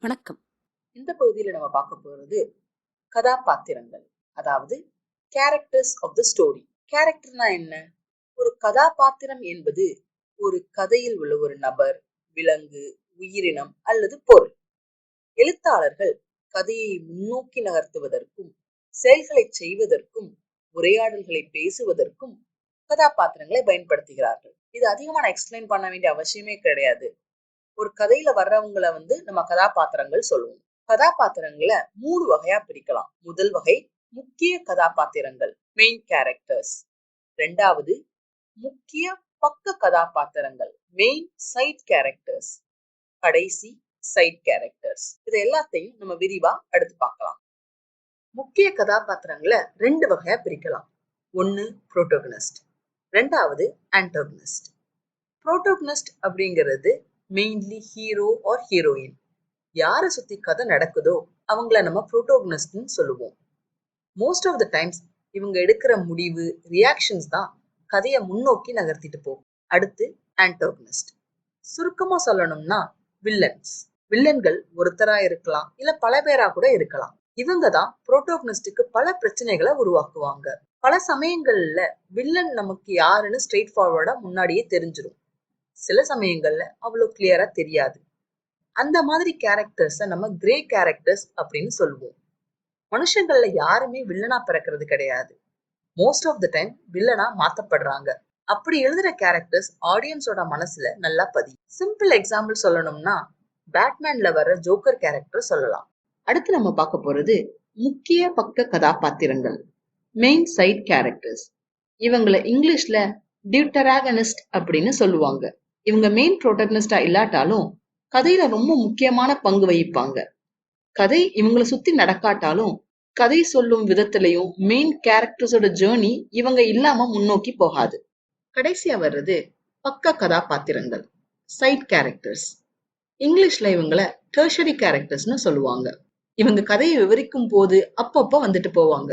வணக்கம். இந்த பகுதியில நம்ம பார்க்க போறது கதாபாத்திரங்கள், அதாவது கேரக்டர்ஸ் ஆஃப் த ஸ்டோரி. கேரக்டர்னா என்ன? ஒரு கதாபாத்திரம் என்பது ஒரு கதையில் உள்ள ஒரு நபர், விலங்கு, உயிரினம் அல்லது பொருள். எழுத்தாளர்கள் கதையை முன்னோக்கி நகர்த்துவதற்கும், செயல்களை செய்வதற்கும், உரையாடல்களை பேசுவதற்கும் கதாபாத்திரங்களை பயன்படுத்துகிறார்கள். இது அதிகமா நான் எக்ஸ்பிளைன் பண்ண வேண்டிய அவசியமே கிடையாது. ஒரு கதையில வர்றவங்களை நம்ம கதாபாத்திரங்கள் சொல்லுவோம். கதாபாத்திரங்களை 3 வகையா பிரிக்கலாம். முதல் வகை முக்கிய கதாபாத்திரங்கள், மெயின் கேரக்டர்ஸ். 2வது முக்கிய பக்க கதாபாத்திரங்கள், மெயின் சைட் கேரக்டர்ஸ். கடைசி சைட் கேரக்டர்ஸ். இது எல்லாத்தையும் நம்ம விரிவா அடுத்து பார்க்கலாம். முக்கிய கதாபாத்திரங்களை 2 வகையா பிரிக்கலாம். ஒன்னு புரோட்டோகனிஸ்ட், 2வது ஆன்டோகனிஸ்ட். புரோட்டோகனிஸ்ட் அப்படிங்கிறது மெயின்லி ஹீரோ ஆர் ஹீரோயின். யாரை சுத்தி கதை நடக்குதோ அவங்கள நம்ம புரோட்டோகனிஸ்ட்னு சொல்லுவோம். மோஸ்ட் ஆஃப் த டைம்ஸ் இவங்க எடுக்கிற முடிவு, ரியாக்ஷன்ஸ் தான் கதையை முன்னோக்கி நகர்த்திட்டு போகும். அடுத்து ஆன்டோகனிஸ்ட். சுருக்கமா சொல்லணும்னா வில்லன்ஸ். வில்லன்கள் ஒருத்தரா இருக்கலாம், இல்ல பல பேரா கூட இருக்கலாம். இவங்க தான் புரோட்டோகனிஸ்டுக்கு பல பிரச்சனைகளை உருவாக்குவாங்க. பல சமயங்கள்ல வில்லன் நமக்கு யாருன்னு ஸ்ட்ரெயிட் ஃபார்வர்டா முன்னாடியே தெரிஞ்சிடும். சில சமயங்கள்ல அவ்வளவு கிளியரா தெரியாது. அந்த மாதிரி கேரக்டர்ஸ நம்ம கிரே கேரக்டர்ஸ் அப்படின்னு சொல்லுவோம். மனுஷங்கள்ல யாருமே வில்லனா பிறக்கிறது கிடையாது. மோஸ்ட் ஆஃப் த டைம் வில்லனா மாத்தப்படுறாங்க. அப்படி எழுதுற கேரக்டர்ஸ் ஆடியன்ஸோட மனசுல நல்லா பதியும். சிம்பிள் எக்ஸாம்பிள் சொல்லணும்னா பேட்மேன்ல வர்ற ஜோக்கர் கேரக்டர் சொல்லலாம். அடுத்து நம்ம பார்க்க போறது முக்கிய பக்க கதாபாத்திரங்கள், மெயின் சைட் கேரக்டர்ஸ். இவங்களை இங்கிலீஷ்ல டியூட்டராகனிஸ்ட் அப்படின்னு சொல்லுவாங்க. இவங்க மெயின் புரோட்டகனிஸ்டா இல்லாட்டாலும் கதையில ரொம்ப முக்கியமான பங்கு வகிப்பாங்க. கதை இவங்களை சுத்தி நடக்காட்டாலும் கதை சொல்லும் விதத்திலையும் மெயின் கேரக்டர்ஸோட ஜேர்னி இவங்க இல்லாம முன்னோக்கி போகாது. கடைசியா வர்றது பக்க கதாபாத்திரங்கள், சைட் கேரக்டர்ஸ். இங்கிலீஷ்ல இவங்கள டெர்ஷரி கேரக்டர்ஸ்னு சொல்லுவாங்க. இவங்க கதையை விவரிக்கும் போது அப்பப்ப வந்துட்டு போவாங்க.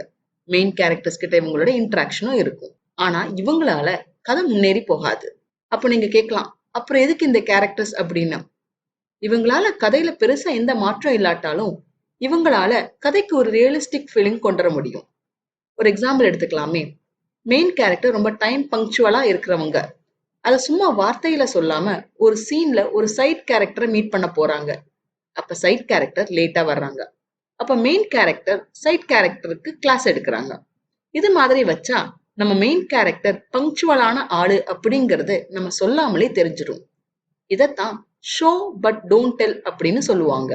மெயின் கேரக்டர்ஸ் கிட்ட இவங்களோட இன்டராக்ஷனும் இருக்கும். ஆனா இவங்களால கதை முன்னேறி போகாது. அப்ப நீங்க கேட்கலாம், அப்புறம் எதுக்கு இந்த கேரக்டர்ஸ் அப்படின்னு? இவங்களால கதையில பெருசா எந்த மாற்றம் இல்லாட்டாலும் இவங்களால கதைக்கு ஒரு ரியலிஸ்டிக் ஃபீலிங் கொண்டு வர முடியும். ஒரு எக்ஸாம்பிள் எடுத்துக்கலாமே. மெயின் கேரக்டர் ரொம்ப டைம் பங்க்சுவலா இருக்கிறவங்க. அதை சும்மா வார்த்தையில சொல்லாம ஒரு சீன்ல ஒரு சைட் கேரக்டரை மீட் பண்ண போறாங்க. அப்ப சைட் கேரக்டர் லேட்டா வர்றாங்க. அப்ப மெயின் கேரக்டர் சைட் கேரக்டருக்கு கிளாஸ் எடுக்கிறாங்க. இது மாதிரி வச்சா நம்ம மெயின் கேரக்டர் பங்க்சுவலான ஆளு அப்படிங்கறது நம்ம சொல்லாமலே தெரிஞ்சிடும். இதத்தான் ஷோ பட் டோன்ட் டெல் அப்படின்னு சொல்லுவாங்க.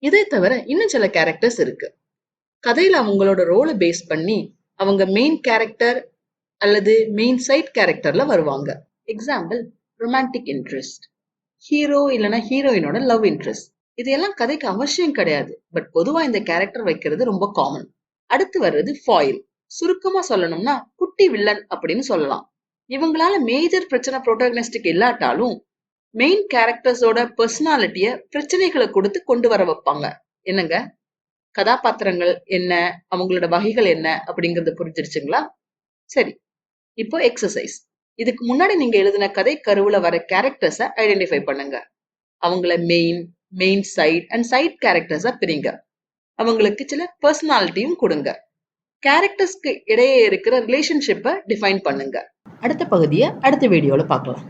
இதை தவிர இன்னும் சில கேரக்டர்ஸ் இருக்கு. கதையில அவங்களோட ரோலை பேஸ் பண்ணி அவங்க மெயின் கேரக்டர் அல்லது மெயின் சைட் கேரக்டர்ல வருவாங்க. எக்ஸாம்பிள், ரொமான்டிக் இன்ட்ரெஸ்ட், ஹீரோ இல்லைன்னா ஹீரோயினோட லவ் இன்ட்ரெஸ்ட். இதெல்லாம் கதைக்கு அவசியம் கிடையாது, பட் பொதுவா இந்த கேரக்டர் வைக்கிறது ரொம்ப காமன். அடுத்து வர்றது ஃபாயில். சுருக்கமா சொல்லணும்னா குட்டி வில்லன் அப்படின்னு சொல்லலாம். இவங்களால மேஜர் பிரச்சனை புரோட்டகனிஸ்டுக்கு இல்லாட்டாலும் மெயின் கேரக்டர்ஸோட பர்சனாலிட்டிய பிரச்சனைகளை கொடுத்து கொண்டு வர வைப்பாங்க. என்னங்க, கதாபாத்திரங்கள் என்ன, அவங்களோட வகைகள் என்ன அப்படிங்கறது புரிஞ்சிருச்சுங்களா? சரி, இப்போ எக்ஸசைஸ். இதுக்கு முன்னாடி நீங்க எழுதின கதை கருவுல வர கேரக்டர்ஸ ஐடென்டிஃபை பண்ணுங்க. அவங்கள மெயின் சைட் அண்ட் சைட் கேரக்டர்ஸா பிரிங்க. அவங்களுக்கு சில பர்சனாலிட்டியும் கொடுங்க. கேரக்டர்ஸ்க்கு இடையே இருக்கிற ரிலேஷன்ஷிப்பை டிஃபைன் பண்ணுங்க. அடுத்த பகுதியை அடுத்த வீடியோல பார்க்கலாம்.